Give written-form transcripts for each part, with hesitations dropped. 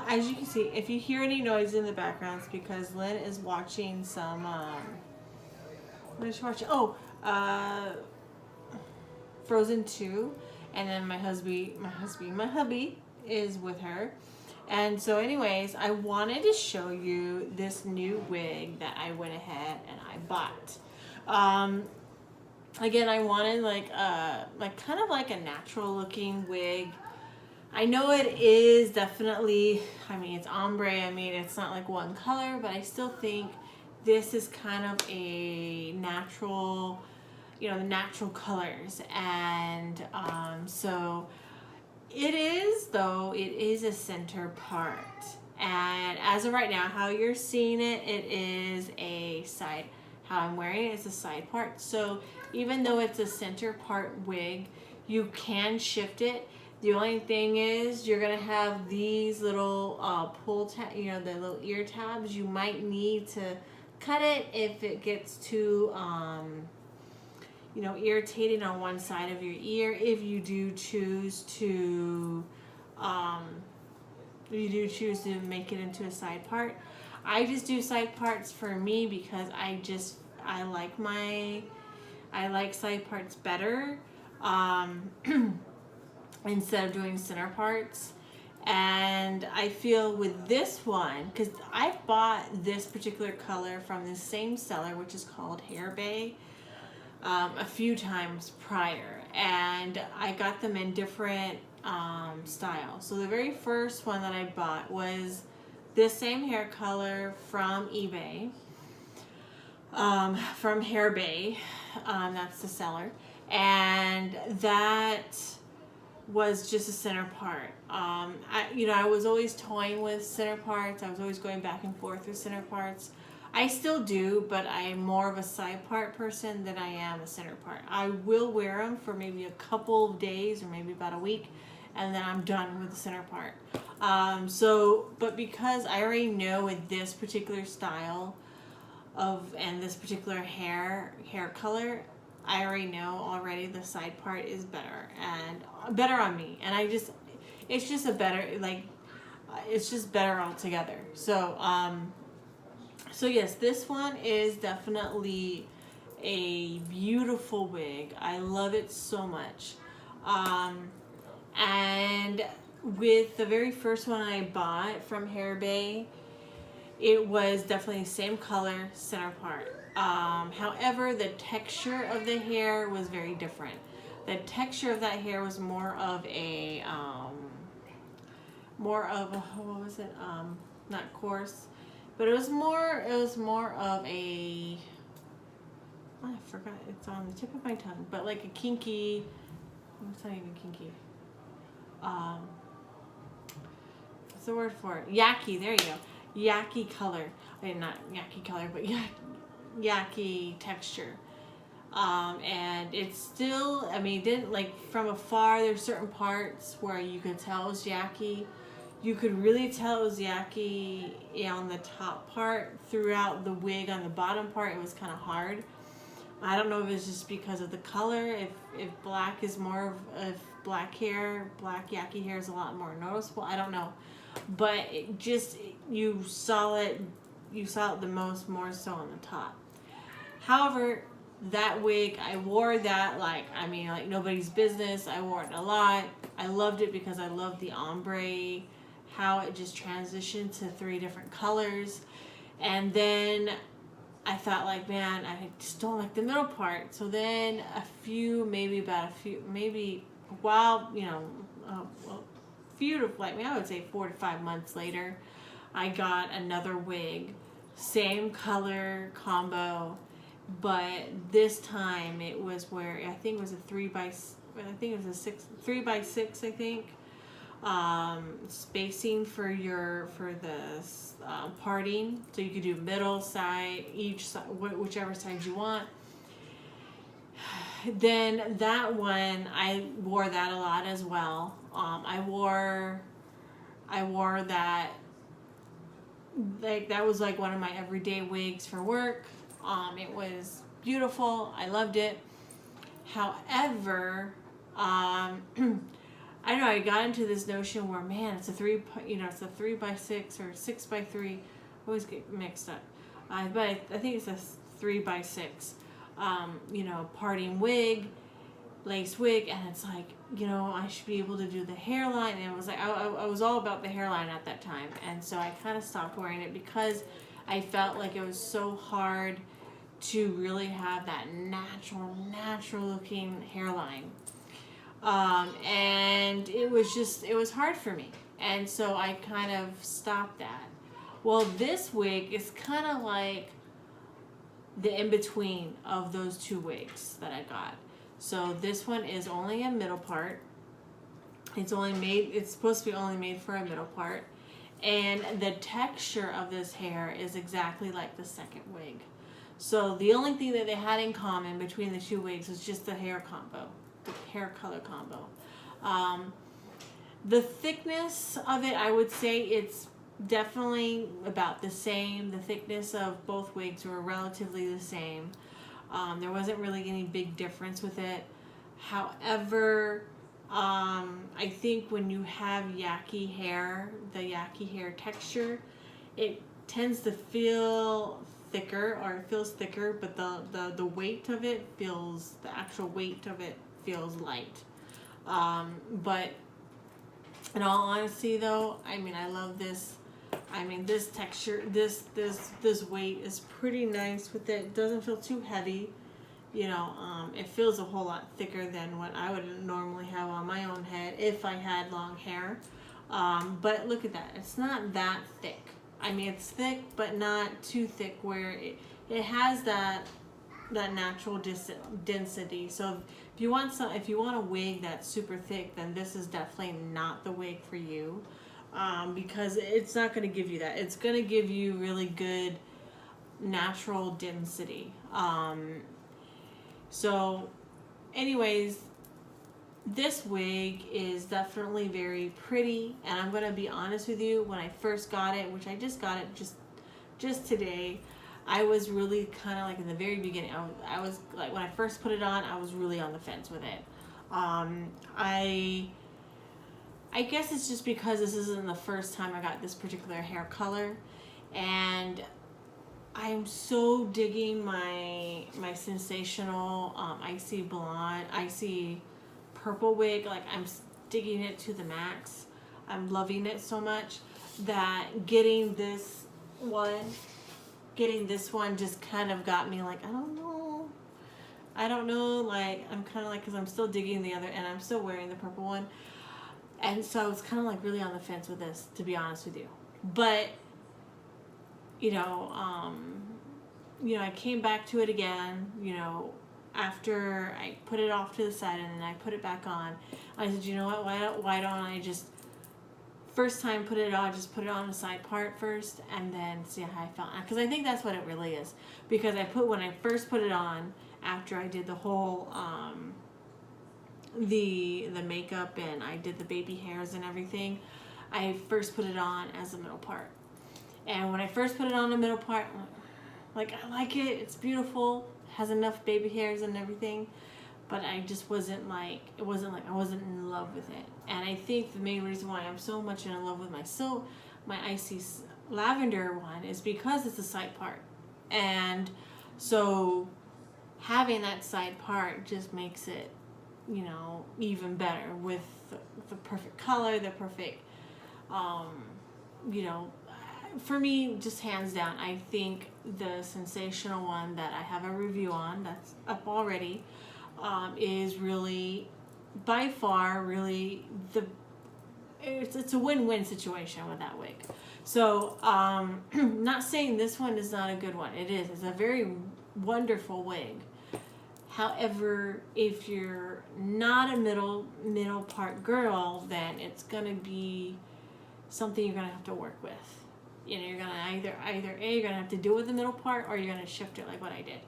as you can see, if you hear any noise in the background, it's because Lynn is watching some, what is she watching? Oh, Frozen 2. And then my hubby is with her. And so anyways, I wanted to show you this new wig that I went ahead and I bought. Again, I wanted like kind of like a natural looking wig. I know it is definitely, I mean, it's ombre. I mean, it's not like one color, but I still think this is kind of a natural, you know, the natural colors. And so it is a center part. And as of right now, how you're seeing it, it is a side, how I'm wearing it is a side part. So even though it's a center part wig, you can shift it. The only thing is you're gonna have these little pull tab, you know, the little ear tabs. You might need to cut it if it gets too, you know, irritating on one side of your ear. If you do choose to, make it into a side part. I just do side parts for me because I like side parts better. Instead of doing center parts. And I feel with this one, because I bought this particular color from the same seller, which is called Hairstyles, a few times prior, and I got them in different styles. So the very first one that I bought was this same hair color from eBay, from Hairstyles, that's the seller, and that was just a center part. I was always toying with center parts. I was always going back and forth with center parts. I still do, but I'm more of a side part person than I am a center part. I will wear them for maybe a couple of days or maybe about a week, and then I'm done with the center part. But because I already know with this particular style and this particular hair color, I already know the side part is better and better on me, and it's just a better, like, it's just better altogether. So yes, this one is definitely a beautiful wig. I love it so much. And with the very first one I bought from Hairstyles, it was definitely the same color, center part. However, the texture of the hair was very different. The texture of that hair was more of a, what was it? Not coarse, but it was more of a, I forgot, it's on the tip of my tongue, but like a kinky, it's not even kinky. What's the word for it? Yaki, there you go. Yaki color. I mean, not yaki color, but yaki texture. And it's still, I mean, didn't, like, from afar, there's certain parts where you could tell it was yaki. You could really tell it was yaki on the top part. Throughout the wig on the bottom part, it was kind of hard. I don't know if it's just because of the color, if black is more of black yaki hair is a lot more noticeable. I don't know. But it just, you saw it the most, more so on the top. However, that wig, I wore that like nobody's business. I wore it a lot. I loved it because I loved the ombre, how it just transitioned to 3 different colors. And then I thought, like, man, I just don't like the middle part. So then I would say 4 to 5 months later, I got another wig, same color combo, but this time it was where I think it was a 3x6, I think, spacing for the parting, so you could do middle side, each side, whichever side you want. Then that one, I wore that a lot as well. I wore that, like, that was like one of my everyday wigs for work. It was beautiful. I loved it. However, I don't know, I got into this notion where, man, it's a it's a 3x6 or 6x3. I always get mixed up. But I think it's a 3x6. Parting wig, lace wig, and it's like, I should be able to do the hairline. And it was like, I was all about the hairline at that time. And so I kind of stopped wearing it because I felt like it was so hard to really have that natural looking hairline. And it was hard for me. And so I kind of stopped that. Well, this wig is kind of like the in-between of those two wigs that I got. So this one is only a middle part. It's supposed to be only made for a middle part. And the texture of this hair is exactly like the second wig. So the only thing that they had in common between the two wigs was just the hair combo, the hair color combo. The thickness of it, I would say it's definitely about the same. The thickness of both wigs were relatively the same. There wasn't really any big difference with it. However, I think when you have yaki hair, the yaki hair texture, it tends to feel thicker, or it feels thicker, but the weight of it feels, the actual weight of it feels light. But in all honesty though, I mean, I love this. I mean, this texture, this weight is pretty nice with it. It doesn't feel too heavy. It feels a whole lot thicker than what I would normally have on my own head if I had long hair. But look at that. It's not that thick. I mean, it's thick, but not too thick where it has that natural density. So if you want a wig that's super thick, then this is definitely not the wig for you. Because it's not going to give you that. It's going to give you really good natural density. So anyways, this wig is definitely very pretty, and I'm going to be honest with you, when I first got it, which I just got it just today, I was really kind of like in the very beginning, I was like, when I first put it on, I was really on the fence with it. I guess it's just because this isn't the first time I got this particular hair color, and I'm so digging my sensational icy blonde, icy purple wig. Like, I'm digging it to the max. I'm loving it so much that getting this one just kind of got me like, I don't know, like, I'm kind of like, because I'm still digging the other, and I'm still wearing the purple one. And so I was kind of like really on the fence with this, to be honest with you. But, I came back to it again, after I put it off to the side, and then I put it back on. I said, you know what, why don't I just, first time put it on, just put it on the side part first, and then see how I felt. Because I think that's what it really is. Because when I first put it on, after I did the whole, the makeup, and I did the baby hairs and everything, I first put it on as a middle part. And when I first put it on the middle part, like, I like it, it's beautiful, has enough baby hairs and everything, but I just wasn't like, I wasn't in love with it. And I think the main reason why I'm so much in love with my icy lavender one is because it's a side part. And so having that side part just makes it, even better, with the perfect color, the perfect, for me, just hands down, I think the sensational one that I have a review on, that's up already, is really, by far, really it's a win-win situation with that wig. So, not saying this one is not a good one. It is. It's a very wonderful wig. However, if you're not a middle part girl, then it's gonna be something you're gonna have to work with. You're gonna either you're gonna have to do with the middle part, or you're gonna shift it like what I did.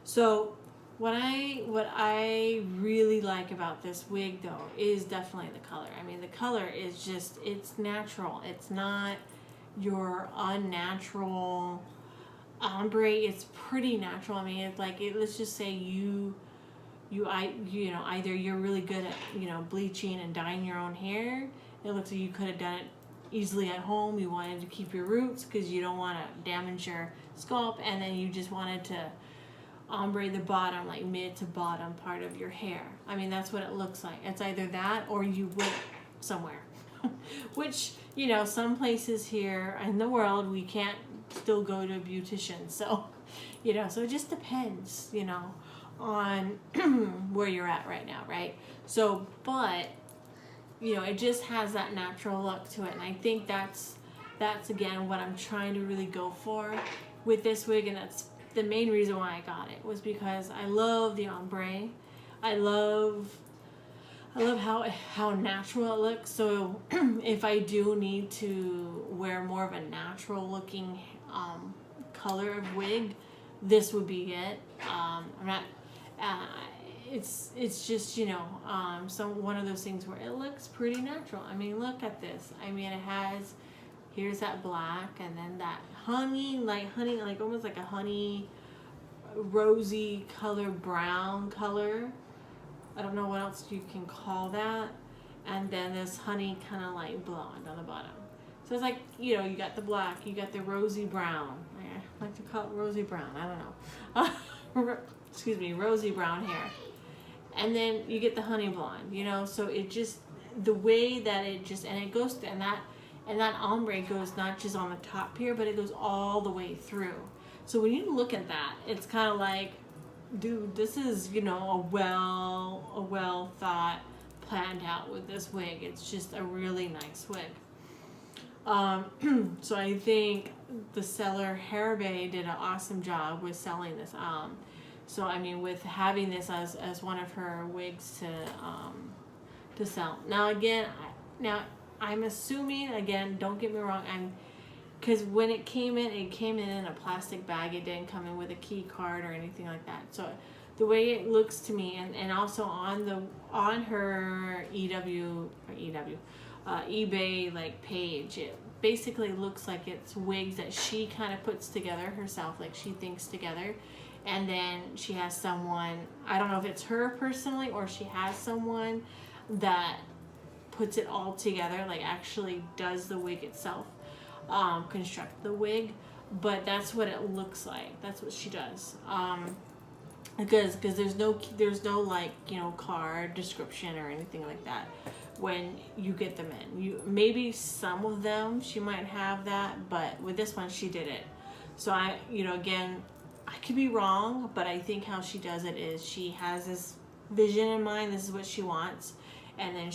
So what I really like about this wig though is definitely the color. I mean, the color is just, it's natural. It's not your unnatural ombre. It's pretty natural. I mean, it's like, let's just say you you know, either you're really good at, you know, bleaching and dyeing your own hair. It looks like you could have done it easily at home. You wanted to keep your roots because you don't want to damage your scalp, and then you just wanted to ombre the bottom, like mid to bottom part of your hair. I mean, that's what it looks like. It's either that or you went somewhere. Which, you know, some places here in the world we can't still go to a beautician. So, you know, so it just depends, you know, on where you're at right now, right? So, but, you know, it just has that natural look to it. And I think that's again what I'm trying to really go for with this wig, and that's the main reason why I got it, was because I love the ombre. I love how natural it looks. So if I do need to wear more of a natural looking color of wig, this would be it. I'm not. It's just, you know, one of those things where it looks pretty natural. I mean, look at this. I mean, it has, here's that black, and then that honey, like almost like a honey rosy color, brown color. I don't know what else you can call that. And then this honey kind of like blonde on the bottom. So it's like, you know, you got the black, you got the rosy brown. I like to call it rosy brown. I don't know. Excuse me, rosy brown hair. And then you get the honey blonde, you know. So it just, the way that it just, and it goes to, and that ombre goes not just on the top here, but it goes all the way through. So when you look at that, it's kind of like, dude, this is, you know, a well thought, planned out with this wig. It's just a really nice wig. So I think the seller Hairstyles did an awesome job with selling this. So I mean, with having this as one of her wigs to sell. Now again, I'm assuming, again, don't get me wrong, because when it came in a plastic bag. It didn't come in with a key card or anything like that. So the way it looks to me, and also on her eBay like page, it basically looks like it's wigs that she kind of puts together herself, like she thinks together, and then she has someone, I don't know if it's her personally or she has someone that puts it all together, like actually does the wig itself. Construct the wig, but that's what it looks like. That's what she does. Because there's no like, you know, card description or anything like that when you get them in. Maybe some of them she might have that, but with this one she did it. So I, you know, again, I could be wrong, but I think how she does it is she has this vision in mind. This is what she wants, and then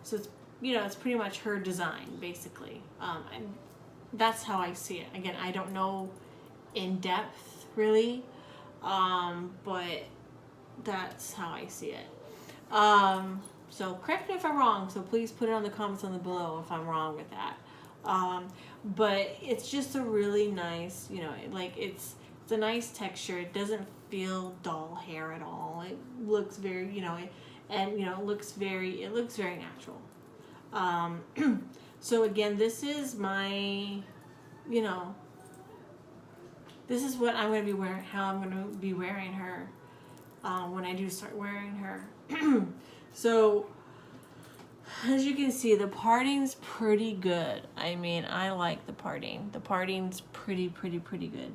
so it's, you know, it's pretty much her design, basically. And that's how I see it. Again, I don't know in depth, really, but that's how I see it. So correct me if I'm wrong, so please put it on the comments on the below if I'm wrong with that. But it's just a really nice, you know, like it's a nice texture. It doesn't feel dull hair at all. It looks very, you know, it looks very natural. So again, this is my, you know, this is what I'm going to be wearing, how I'm going to be wearing her, when I do start wearing her. So as you can see, the parting's pretty good. I mean, I like the parting. The parting's pretty good.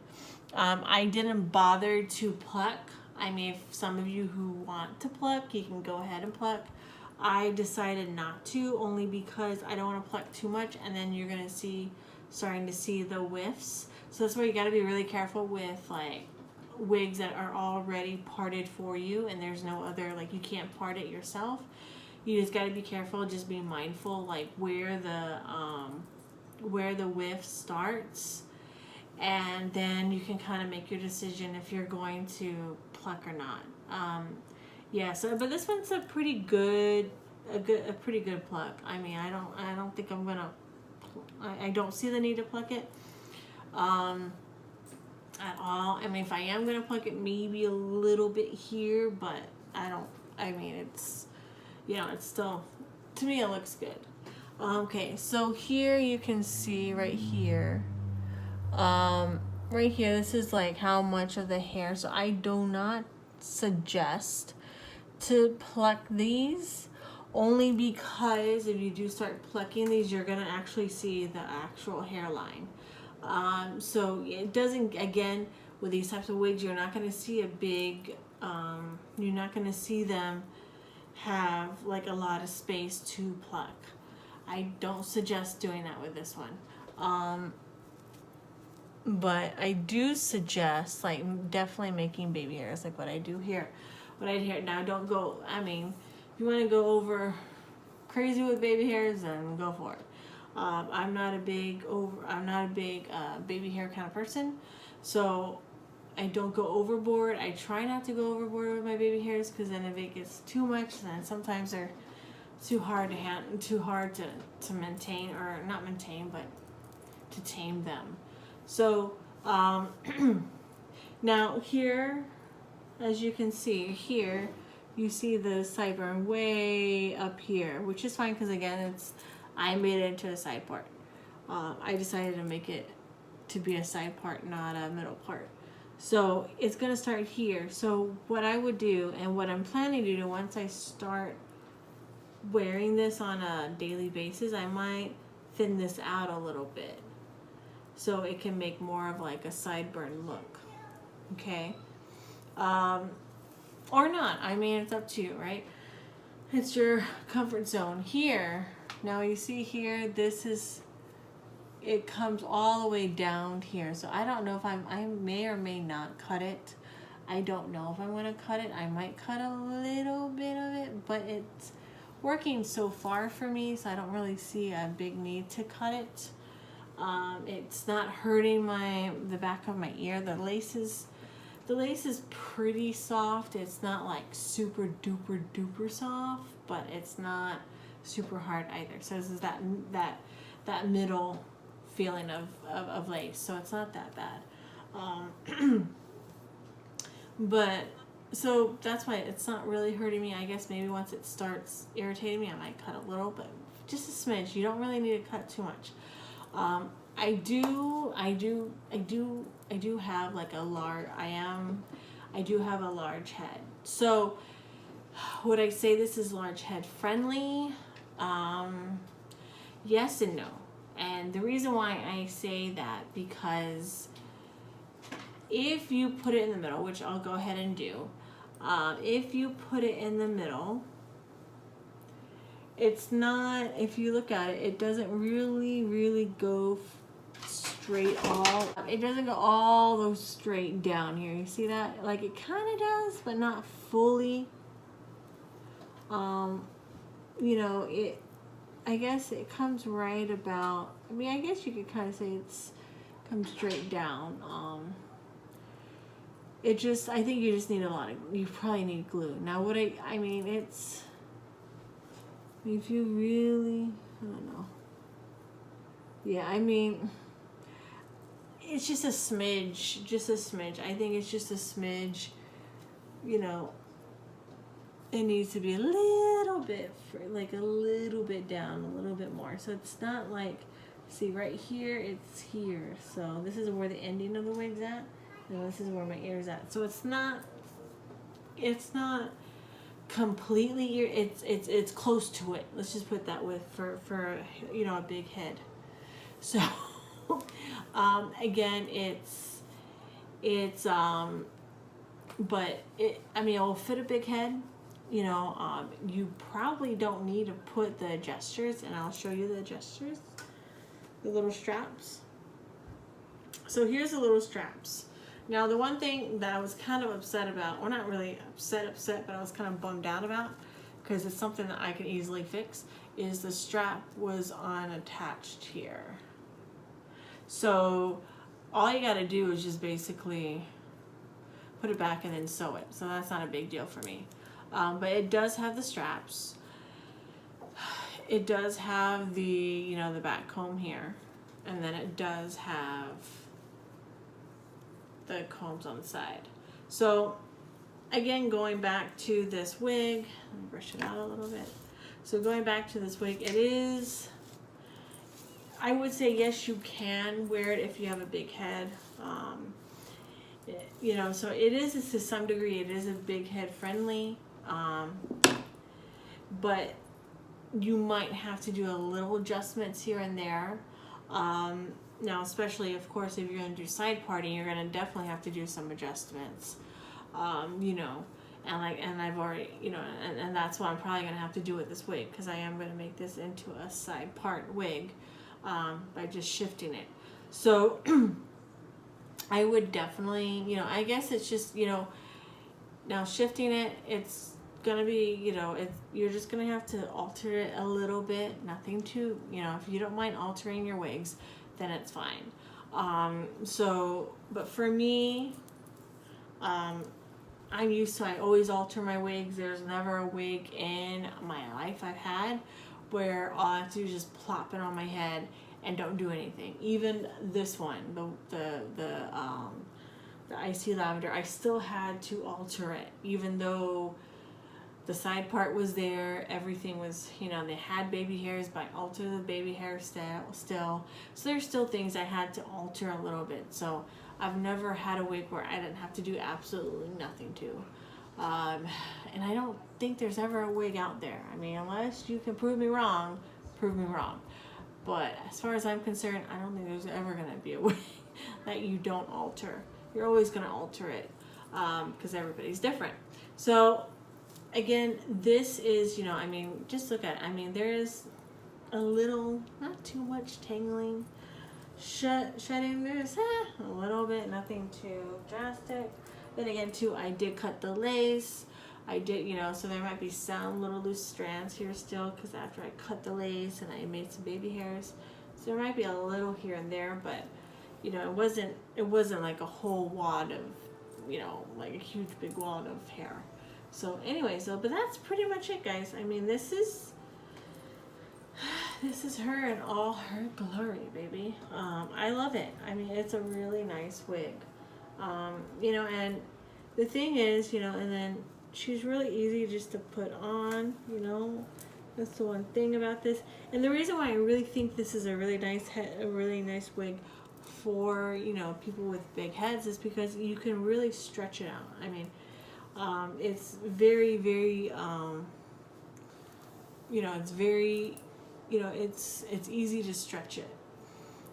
I didn't bother to pluck. I mean, if some of you who want to pluck, you can go ahead and pluck. I decided not to, only because I don't want to pluck too much, and then you're gonna starting to see the whiffs. So that's why you got to be really careful with like wigs that are already parted for you, and there's no other, like, you can't part it yourself. You just got to be careful. Just be mindful, like where the whiff starts, and then you can kind of make your decision if you're going to pluck or not. Yeah, so but this one's a pretty good pluck. I mean, I don't think I'm gonna, I don't see the need to pluck it at all. I mean, if I am gonna pluck it, maybe a little bit here, but I mean, it's, you know, it's still, to me it looks good. Okay, so here you can see right here, this is like how much of the hair. So I do not suggest to pluck these, only because if you do start plucking these, you're gonna actually see the actual hairline. So it doesn't, again, with these types of wigs, you're not gonna see a big, you're not gonna see them have like a lot of space to pluck. I don't suggest doing that with this one. But I do suggest like definitely making baby hairs, like what I do here. What I do here now, don't go, I mean, if you want to go over crazy with baby hairs, then go for it. I'm not a big baby hair kind of person, so I don't go overboard. I try not to go overboard with my baby hairs, because then if it gets too much, then sometimes they're too hard to maintain, or not maintain, but to tame them. So now here, as you can see here, you see the sideburn way up here, which is fine, because again, I made it into a side part. I decided to make it to be a side part, not a middle part. So it's gonna start here. So what I would do, and what I'm planning to do once I start wearing this on a daily basis, I might thin this out a little bit, so it can make more of like a sideburn look. Okay. Or not. I mean, it's up to you, right? It's your comfort zone. Here, now you see here, it comes all the way down here. So I don't know if I may or may not cut it. I don't know if I'm going to cut it. I might cut a little bit of it, but it's working so far for me, so I don't really see a big need to cut it. It's not hurting the back of my ear. The lace is pretty soft. It's not like super duper duper soft, but it's not super hard either. So this is that middle feeling of lace. So it's not that bad. But so that's why it's not really hurting me. I guess maybe once it starts irritating me, I might cut a little, but just a smidge. You don't really need to cut too much. I do have like I do have a large head. So would I say this is large head friendly? Yes and no. And the reason why I say that, because if you put it in the middle, which I'll go ahead and do, if you put it in the middle, it's not, if you look at it, it doesn't really go straight it doesn't go all the straight down here. You see that? Like it kind of does, but not fully. You know, I guess it comes right about, I mean, I guess you could kind of say comes straight down. It just, I think you just need you probably need glue. Now what I mean, if you really, I don't know. Yeah, I mean, it's just a smidge, I think it's just a smidge, you know. It needs to be a little bit, like a little bit down, a little bit more. So it's not like, see right here, it's here. So this is where the ending of the wig's at. And this is where my ear's at. So it's not completely ear, it's close to it. Let's just put that with for you know, a big head. So again, but I mean, it will fit a big head. You know, you probably don't need to put the adjusters, and I'll show you the adjusters, the little straps. So here's the little straps. Now the one thing that I was kind of upset about, or not really upset, but I was kind of bummed out about, because it's something that I can easily fix, is the strap was unattached here. So all you got to do is just basically put it back and then sew it. So that's not a big deal for me. But it does have the straps. It does have the, you know, the back comb here. And then it does have the combs on the side. So again, going back to this wig, let me brush it out a little bit. So going back to this wig, it is, I would say yes, you can wear it if you have a big head. you know, so it is to some degree, it is a big head friendly, but you might have to do a little adjustments here and there. Now, especially, of course, if you're going to do side parting, you're going to definitely have to do some adjustments, you know, and I've already, you know, and that's what I'm probably going to have to do with this wig, because I am going to make this into a side part wig, by just shifting it. So I would definitely, you know, I guess it's just, you know, now shifting it, it's gonna be, you know, you're just gonna have to alter it a little bit, nothing too, you know, if you don't mind altering your wigs, then it's fine. So, but for me, I'm used to, I always alter my wigs. There's never a wig in my life I've had where all I have to do is just plop it on my head and don't do anything. Even this one, the icy lavender, I still had to alter it, even though the side part was there, everything was, you know, they had baby hairs, but I altered the baby hair still. So there's still things I had to alter a little bit. So I've never had a wig where I didn't have to do absolutely nothing to. And I don't think there's ever a wig out there. I mean, unless you can prove me wrong, prove me wrong. But as far as I'm concerned, I don't think there's ever going to be a wig that you don't alter. You're always going to alter it, because everybody's different. So again, this is, you know, I mean, just look at it. I mean, there is a little, not too much tangling, shedding. There's a little bit, nothing too drastic. Then again, too, I did cut the lace. I did, you know, so there might be some little loose strands here still, because after I cut the lace and I made some baby hairs, so there might be a little here and there, but you know, it wasn't like a whole wad of, you know, like a huge big wad of hair. So anyway, but that's pretty much it, guys. I mean, this is her in all her glory, baby. I love it. I mean, it's a really nice wig. You know, and the thing is, you know, and then she's really easy just to put on, you know. That's the one thing about this. And the reason why I really think this is a really nice wig for, you know, people with big heads is because you can really stretch it out. I mean, it's very, very, you know, it's very, you know, it's easy to stretch it.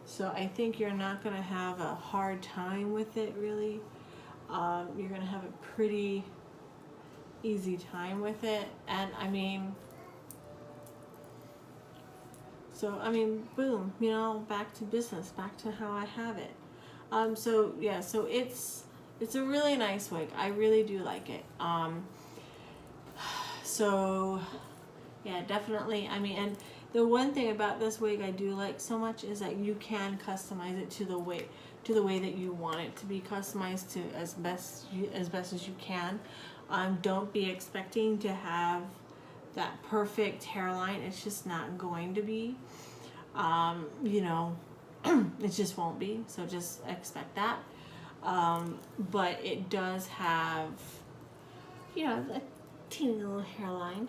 So I think you're not going to have a hard time with it, really. You're going to have a pretty easy time with it. And I mean, so, I mean, boom, you know, back to business, back to how I have it. So yeah, so it's a really nice wig. I really do like it. So yeah, definitely. I mean, and the one thing about this wig I do like so much is that you can customize it to the way that you want it to be customized to as best as you can. Don't be expecting to have that perfect hairline. It's just not going to be. You know, it just won't be. So just expect that. But it does have, you know, a teeny little hairline.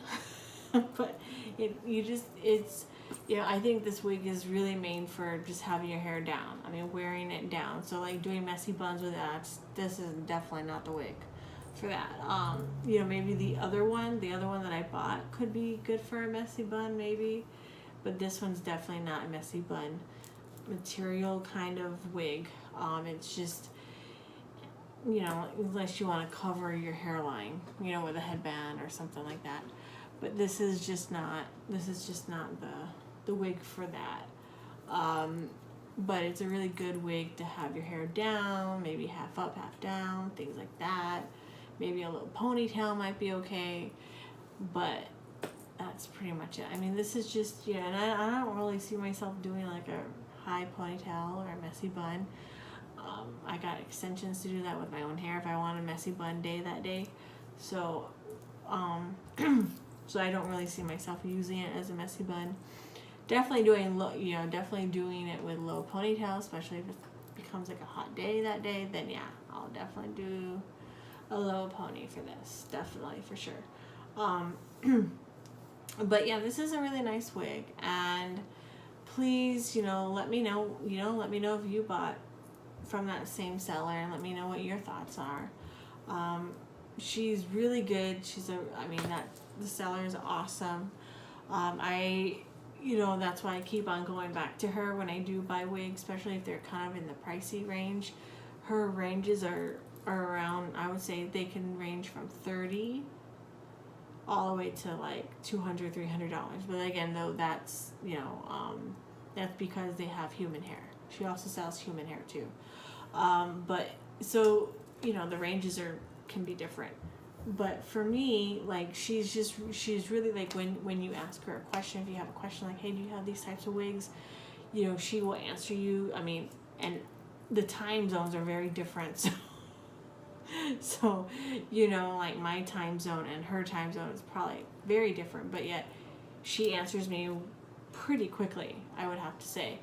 But it's, you know, I think this wig is really made for just having your hair down. I mean, wearing it down. So like doing messy buns with that, this is definitely not the wig for that. You know, maybe the other one that I bought could be good for a messy bun, maybe. But this one's definitely not a messy bun material kind of wig. It's just, you know, unless you want to cover your hairline, you know, with a headband or something like that. But this is just not the wig for that. But it's a really good wig to have your hair down, maybe half up, half down, things like that. Maybe a little ponytail might be okay, but that's pretty much it. I mean, this is just, yeah, and I don't really see myself doing like a high ponytail or a messy bun. I got extensions to do that with my own hair if I want a messy bun day that day. So, so I don't really see myself using it as a messy bun. Definitely doing definitely doing it with low ponytail, especially if it becomes like a hot day that day. Then yeah, I'll definitely do a low pony for this, definitely, for sure. But yeah, this is a really nice wig, and please, let me know if you bought from that same seller and let me know what your thoughts are. She's really good. The seller is awesome. That's why I keep on going back to her when I do buy wigs, especially if they're kind of in the pricey range. Her ranges are around, I would say they can range from $30 all the way to like $200, $300. But again, though, that's because they have human hair. She also sells human hair too. But so the ranges can be different. But for me, like, she's really like, when you ask her a question, if you have a question like, hey, do you have these types of wigs, she will answer you. I mean, and the time zones are very different. So like my time zone and her time zone is probably very different, but yet she answers me pretty quickly, I would have to say.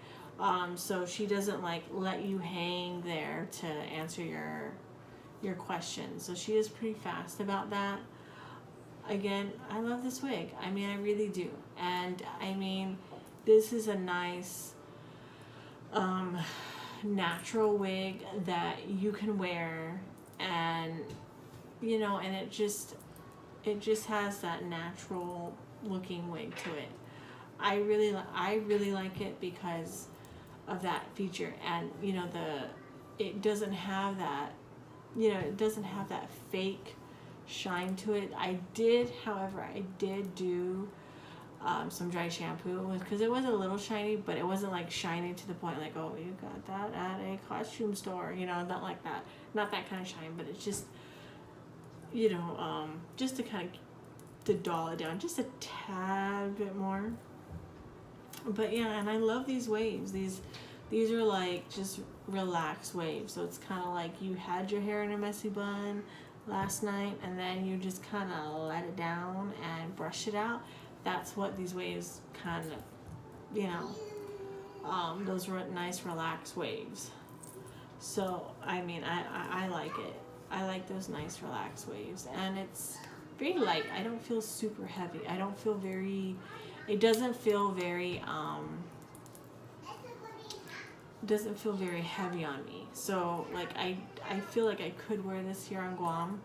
So she doesn't like let you hang there to answer your questions. So she is pretty fast about that. Again, I love this wig. I mean, I really do. And I mean, this is a nice natural wig that you can wear, and and it just has that natural looking wig to it. I really like it because of that feature, and it doesn't have that fake shine to it. However, I did do some dry shampoo because it was a little shiny, but it wasn't like shiny to the point like, oh, you got that at a costume store, not like that, not that kind of shine, but it's just just to kind of to doll it down just a tad bit more. But yeah, and I love these waves. These are like just relaxed waves. So it's kind of like you had your hair in a messy bun last night and then you just kind of let it down and brush it out. That's what these waves kind of, those nice relaxed waves. So I mean, I like it. I like those nice relaxed waves, and it's very light. I don't feel super heavy. I don't feel very. It doesn't feel very heavy on me. So like I feel like I could wear this here on Guam,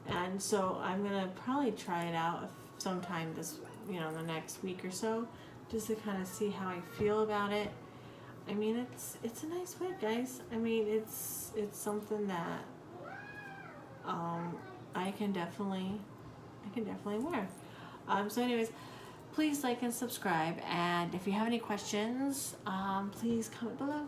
and so I'm gonna probably try it out sometime this the next week or so, just to kind of see how I feel about it. I mean, it's a nice wig, guys. I mean, it's something that I can definitely wear. So anyways, please like and subscribe, and if you have any questions, please comment below.